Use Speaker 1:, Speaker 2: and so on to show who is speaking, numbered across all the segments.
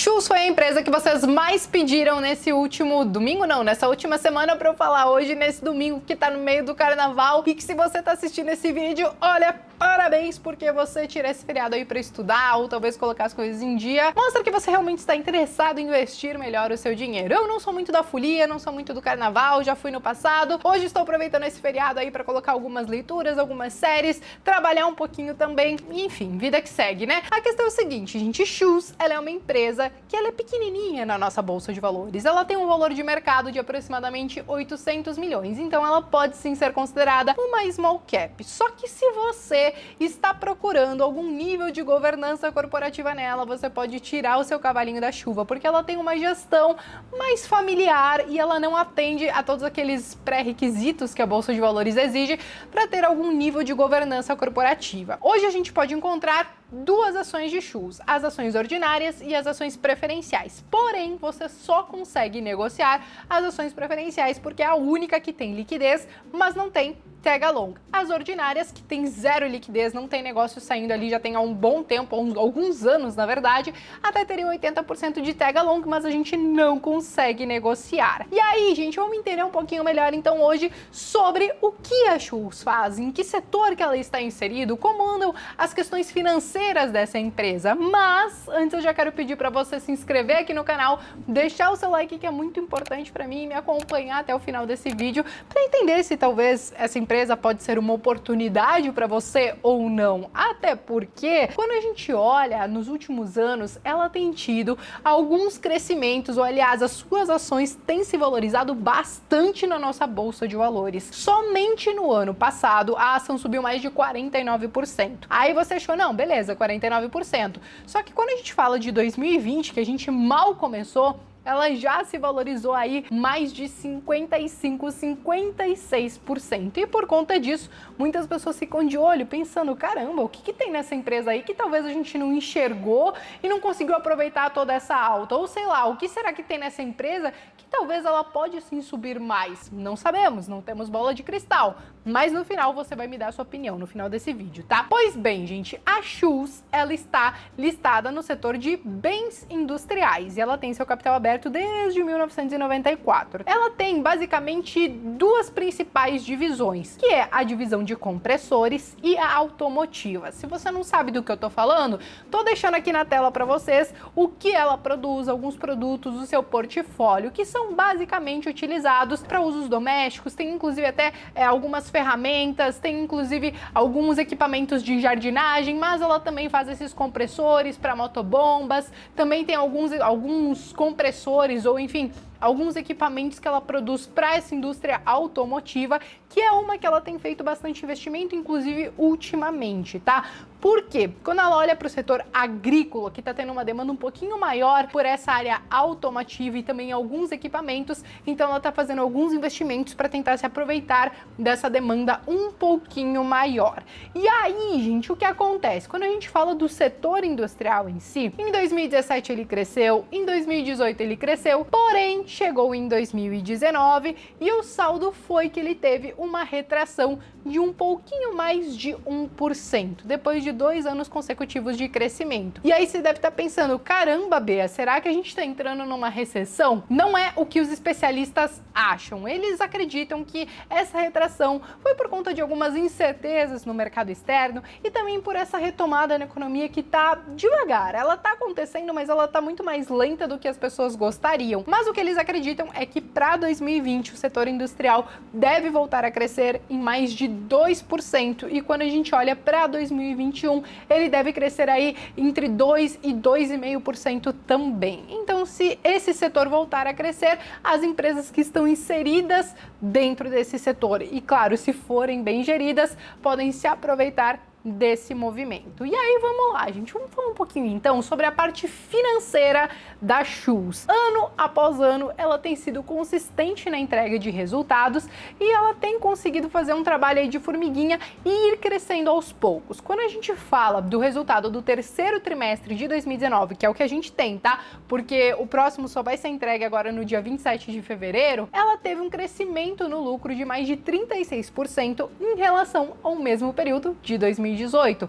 Speaker 1: Shoes foi a empresa que vocês mais pediram nesse último domingo, não, nessa última semana pra eu falar hoje, nesse domingo que tá no meio do carnaval. E que se você tá assistindo esse vídeo, olha, parabéns, porque você tira esse feriado aí pra estudar ou talvez colocar as coisas em dia. Mostra que você realmente está interessado em investir melhor o seu dinheiro. Eu não sou muito da folia, não sou muito do carnaval, já fui no passado. Hoje estou aproveitando esse feriado aí pra colocar algumas leituras, algumas séries, trabalhar um pouquinho também, enfim, vida que segue, né? A questão é o seguinte, gente, Shoes, ela é uma empresa que ela é pequenininha na nossa bolsa de valores. Ela tem um valor de mercado de aproximadamente 800 milhões, então ela pode sim ser considerada uma small cap. Só que se você está procurando algum nível de governança corporativa nela, você pode tirar o seu cavalinho da chuva, porque ela tem uma gestão mais familiar e ela não atende a todos aqueles pré-requisitos que a bolsa de valores exige para ter algum nível de governança corporativa. Hoje a gente pode encontrar duas ações de Shoes, as ações ordinárias e as ações preferenciais. Porém, você só consegue negociar as ações preferenciais porque é a única que tem liquidez, mas não tem tag along. As ordinárias, que tem zero liquidez, não tem negócio saindo ali já tem há um bom tempo, alguns anos na verdade, até teriam 80% de tag along, mas a gente não consegue negociar. E aí, gente, vamos entender um pouquinho melhor então hoje sobre o que a Shoes faz, em que setor que ela está inserido, como andam as questões financeiras dessa empresa. Mas antes eu já quero pedir para você se inscrever aqui no canal, deixar o seu like que é muito importante para mim e me acompanhar até o final desse vídeo para entender se talvez essa empresa pode ser uma oportunidade para você ou não. Até porque quando a gente olha nos últimos anos, ela tem tido alguns crescimentos, ou aliás, as suas ações têm se valorizado bastante na nossa bolsa de valores. Somente no ano passado a ação subiu mais de 49%. Aí você achou, não, beleza, 49%. Só que quando a gente fala de 2020, que a gente mal começou, ela já se valorizou aí mais de 55, 56%. E por conta disso, muitas pessoas ficam de olho pensando, caramba, o que tem nessa empresa aí que talvez a gente não enxergou e não conseguiu aproveitar toda essa alta? Ou sei lá, o que será que tem nessa empresa que talvez ela pode sim subir mais? Não sabemos, não temos bola de cristal. Mas no final você vai me dar a sua opinião no final desse vídeo, tá? Pois bem, gente, a Shoes, ela está listada no setor de bens industriais e ela tem seu capital aberto desde 1994. Ela tem basicamente duas principais divisões, que é a divisão de compressores e a automotiva. Se você não sabe do que eu tô falando, tô deixando aqui na tela para vocês o que ela produz, alguns produtos do seu portfólio, que são basicamente utilizados para usos domésticos, tem inclusive até algumas ferramentas, tem inclusive alguns equipamentos de jardinagem, mas ela também faz esses compressores para motobombas, também tem alguns compressores ou enfim, alguns equipamentos que ela produz para essa indústria automotiva, que é uma que ela tem feito bastante investimento, inclusive ultimamente, tá? Por quê? Quando ela olha para o setor agrícola, que está tendo uma demanda um pouquinho maior por essa área automotiva e também alguns equipamentos, então ela está fazendo alguns investimentos para tentar se aproveitar dessa demanda um pouquinho maior. E aí, gente, o que acontece? Quando a gente fala do setor industrial em si, em 2017 ele cresceu, em 2018 ele cresceu, porém chegou em 2019 e o saldo foi que ele teve uma retração de um pouquinho mais de 1%, depois de 2 anos consecutivos de crescimento. E aí você deve estar pensando, caramba, Bea, será que a gente está entrando numa recessão? Não é o que os especialistas acham. Eles acreditam que essa retração foi por conta de algumas incertezas no mercado externo e também por essa retomada na economia que está devagar. Ela está acontecendo, mas ela está muito mais lenta do que as pessoas gostariam. Mas o que eles acreditam é que para 2020 o setor industrial deve voltar a crescer em mais de 2%, e quando a gente olha para 2021, ele deve crescer aí entre 2 e 2,5% também. Então, se esse setor voltar a crescer, as empresas que estão inseridas dentro desse setor, e claro, se forem bem geridas, podem se aproveitar desse movimento. E aí vamos lá, gente, vamos falar um pouquinho então sobre a parte financeira da Shoes. Ano após ano ela tem sido consistente na entrega de resultados e ela tem conseguido fazer um trabalho aí de formiguinha e ir crescendo aos poucos. Quando a gente fala do resultado do terceiro trimestre de 2019, que é o que a gente tem, tá? Porque o próximo só vai ser entregue agora no dia 27 de fevereiro, ela teve um crescimento no lucro de mais de 36% em relação ao mesmo período de 2018.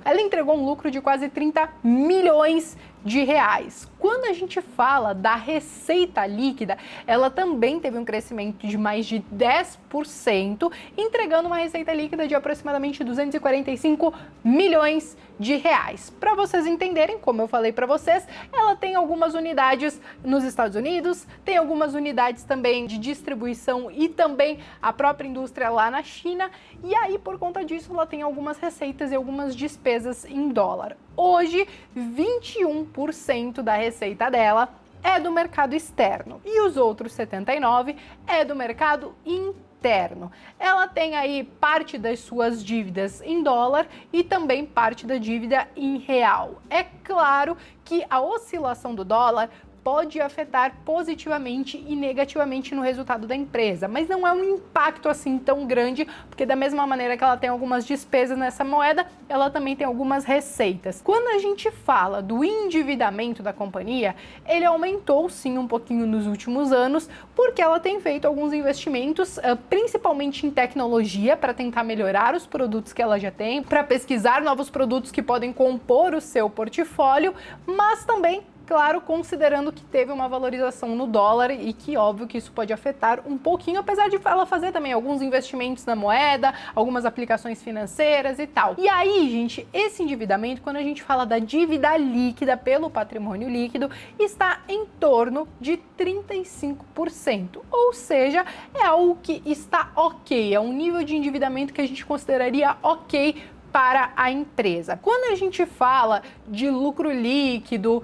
Speaker 1: Ela entregou um lucro de quase 30 milhões de reais. Quando a gente fala da receita líquida, ela também teve um crescimento de mais de 10%, entregando uma receita líquida de aproximadamente 245 milhões de reais. Para vocês entenderem, como eu falei para vocês, ela tem algumas unidades nos Estados Unidos, tem algumas unidades também de distribuição e também a própria indústria lá na China, e aí por conta disso ela tem algumas receitas e algumas despesas em dólar. Hoje, 21% da receita dela é do mercado externo e os outros 79% é do mercado interno. Ela tem aí parte das suas dívidas em dólar e também parte da dívida em real. É claro que a oscilação do dólar pode afetar positivamente e negativamente no resultado da empresa, mas não é um impacto assim tão grande, porque da mesma maneira que ela tem algumas despesas nessa moeda, ela também tem algumas receitas. Quando a gente fala do endividamento da companhia, ele aumentou sim um pouquinho nos últimos anos, porque ela tem feito alguns investimentos, principalmente em tecnologia, para tentar melhorar os produtos que ela já tem, para pesquisar novos produtos que podem compor o seu portfólio, mas também, claro, considerando que teve uma valorização no dólar e que óbvio que isso pode afetar um pouquinho, apesar de ela fazer também alguns investimentos na moeda, algumas aplicações financeiras e tal. E aí, gente, esse endividamento, quando a gente fala da dívida líquida pelo patrimônio líquido, está em torno de 35%, ou seja, é algo que está ok, é um nível de endividamento que a gente consideraria ok para a empresa. Quando a gente fala de lucro líquido,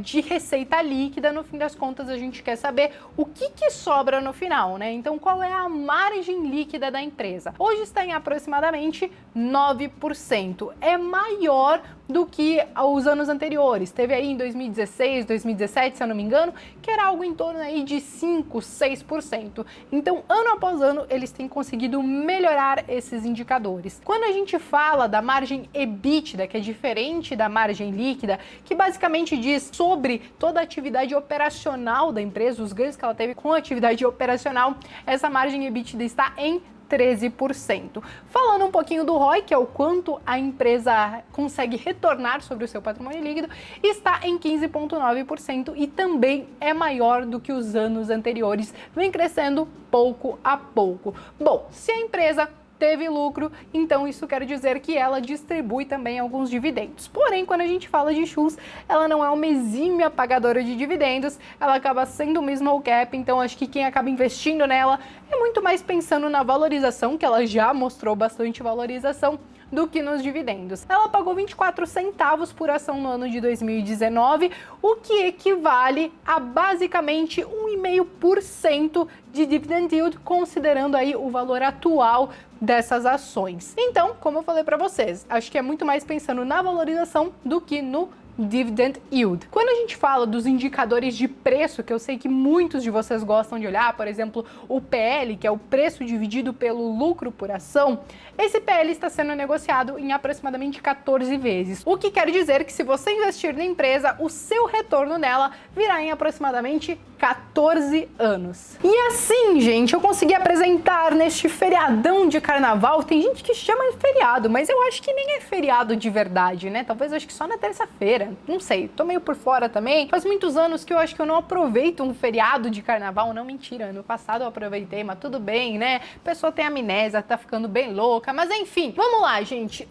Speaker 1: de receita líquida, no fim das contas a gente quer saber o que sobra no final, né? Então, qual é a margem líquida da empresa? Hoje está em aproximadamente 9%. É maior do que os anos anteriores. Teve aí em 2016, 2017, se eu não me engano, que era algo em torno aí de 5%, 6%. Então, ano após ano, eles têm conseguido melhorar esses indicadores. Quando a gente fala da margem EBITDA, que é diferente da margem líquida, que basicamente diz sobre toda a atividade operacional da empresa, os ganhos que ela teve com a atividade operacional, essa margem EBITDA está em 13%. Falando um pouquinho do ROI, que é o quanto a empresa consegue retornar sobre o seu patrimônio líquido, está em 15,9% e também é maior do que os anos anteriores, vem crescendo pouco a pouco. Bom, se a empresa teve lucro, então isso quer dizer que ela distribui também alguns dividendos. Porém, quando a gente fala de Schultz, ela não é uma exímia pagadora de dividendos, ela acaba sendo uma small cap, então acho que quem acaba investindo nela é muito mais pensando na valorização, que ela já mostrou bastante valorização, do que nos dividendos. Ela pagou 24 centavos por ação no ano de 2019, o que equivale a basicamente 1,5% de dividend yield, considerando aí o valor atual dessas ações. Então, como eu falei para vocês, acho que é muito mais pensando na valorização do que no dividend yield. Quando a gente fala dos indicadores de preço, que eu sei que muitos de vocês gostam de olhar, por exemplo, o PL, que é o preço dividido pelo lucro por ação, esse PL está sendo negociado em aproximadamente 14 vezes, o que quer dizer que se você investir na empresa, o seu retorno nela virá em aproximadamente 14 anos. E assim, gente, eu consegui apresentar neste feriadão de carnaval. Tem gente que chama de feriado, mas eu acho que nem é feriado de verdade, né? Talvez eu acho que só na terça-feira. Não sei, tô meio por fora também. Faz muitos anos que eu acho que eu não aproveito um feriado de carnaval. Não, mentira, no passado eu aproveitei, mas tudo bem, né? A pessoa tem amnésia, tá ficando bem louca, mas enfim. Vamos lá, gente.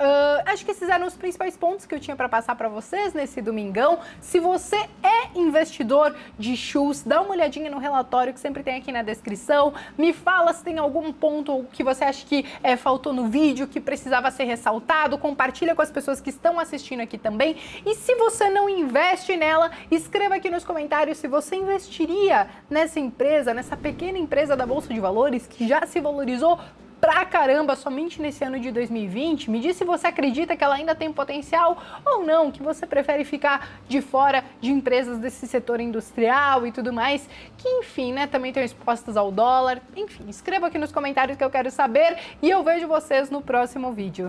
Speaker 1: Acho que esses eram os principais pontos que eu tinha pra passar pra vocês nesse domingão. Se você é investidor de Schultz, dá uma olhadinha no relatório que sempre tem aqui na descrição. Me fala se tem algum ponto que você acha que faltou no vídeo, que precisava ser ressaltado. Compartilha com as pessoas que estão assistindo aqui também. E se você não investe nela, escreva aqui nos comentários se você investiria nessa empresa, nessa pequena empresa da Bolsa de Valores que já se valorizou pra caramba somente nesse ano de 2020. Me diz se você acredita que ela ainda tem potencial ou não, que você prefere ficar de fora de empresas desse setor industrial e tudo mais, que enfim, né, também estão expostas ao dólar. Enfim, escreva aqui nos comentários que eu quero saber e eu vejo vocês no próximo vídeo.